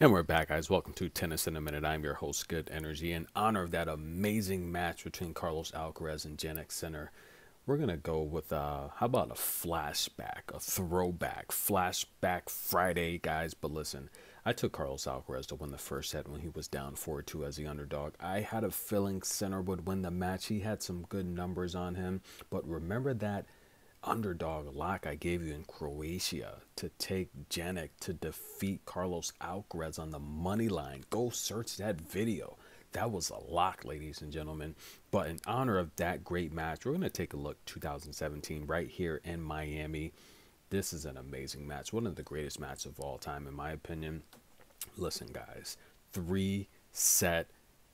And we're back, guys. Welcome to Tennis in a Minute. I'm your host, Good Energy. In honor of that amazing match between Carlos Alcaraz and Jannik Sinner, we're going to go with, how about a flashback, a throwback, flashback Friday, guys. But listen, I took Carlos Alcaraz to win the first set when he was down 4-2 as the underdog. I had a feeling Sinner would win the match. He had some good numbers on him. But remember that underdog lock I gave you in Croatia to take Jannik to defeat Carlos Alcaraz on the money line. Go search that video. That was a lock, ladies and gentlemen. But in honor of that great match, we're going to take a look 2017 right here in Miami. This is an amazing match. One of the greatest matches of all time, in my opinion. Listen, guys, three-set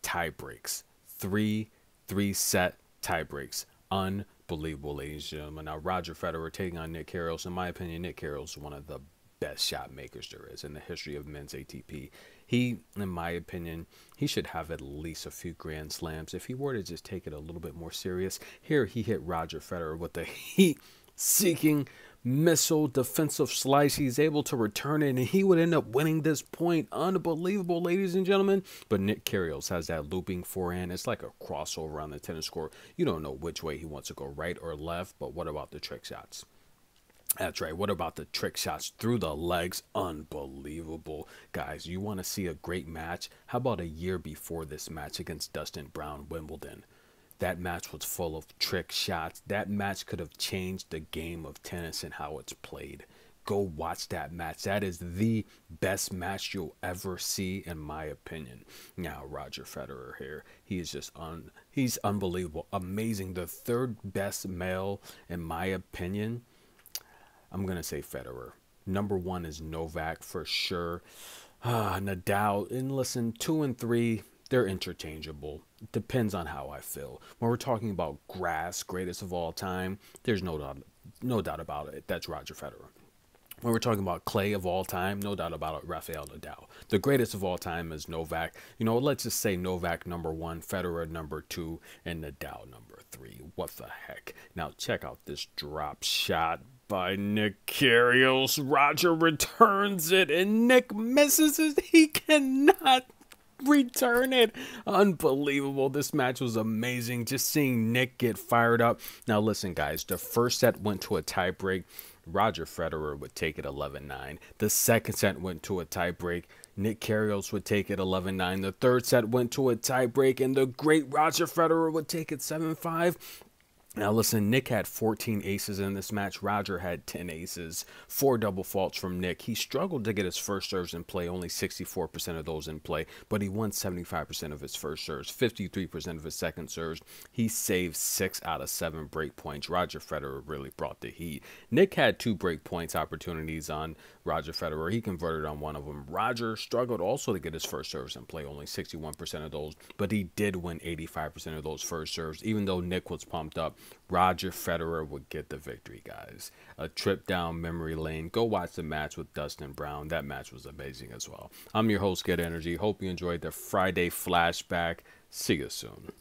tie breaks. Three-set tie breaks. Unbelievable, ladies and gentlemen. Now, Roger Federer taking on Nick Kyrgios. In my opinion, Nick Kyrgios is one of the best shot makers there is in the history of men's ATP. He, in my opinion, he should have at least a few Grand Slams. If he were to just take it a little bit more serious, here he hit Roger Federer with the heat-seeking missile defensive slice. He's able to return it, and he would end up winning this point. Unbelievable, ladies and gentlemen. But Nick Kyrgios has that looping forehand. It's like a crossover on the tennis court. You don't know which way he wants to go, right or left, but what about the trick shots? That's right. What about the trick shots through the legs? Unbelievable. Guys, you want to see a great match? How about a year before this match against Dustin Brown, Wimbledon? That match was full of trick shots. That match could have changed the game of tennis and how it's played. Go watch that match. That is the best match you'll ever see, in my opinion. Now, Roger Federer here, he is just he's unbelievable, amazing. The third best male, in my opinion. I'm going to say Federer. Number one is Novak for sure. Nadal. And listen, 2 and 3, they're interchangeable. Depends on how I feel. When we're talking about grass, greatest of all time, there's no doubt about it. That's Roger Federer. When we're talking about clay of all time, no doubt about it, Rafael Nadal. The greatest of all time is Novak. You know, let's just say Novak number 1, Federer number 2, and Nadal number 3. What the heck? Now check out this drop shot by Nick Kyrgios. Roger returns it, and Nick misses it. He cannot return it. Unbelievable. This match was amazing. Just seeing Nick get fired up. Now listen, guys, the first set went to a tie break. Roger Federer would take it 11-9. The second set went to a tie break. Nick Kyrgios would take it 11-9. The third set went to a tie break, and the great Roger Federer would take it 7-5. Now listen, Nick had 14 aces in this match. Roger had 10 aces, 4 double faults from Nick. He struggled to get his first serves in play, only 64% of those in play, but he won 75% of his first serves, 53% of his second serves. He saved 6 out of 7 break points. Roger Federer really brought the heat. Nick had 2 break points opportunities on Roger Federer. He converted on one of them. Roger struggled also to get his first serves in play, only 61% of those, but he did win 85% of those first serves, even though Nick was pumped up. Roger Federer would get the victory, guys. A trip down memory lane. Go watch the match with Dustin Brown. That match was amazing as well. I'm your host, Good Energy. Hope you enjoyed the Friday flashback. See you soon.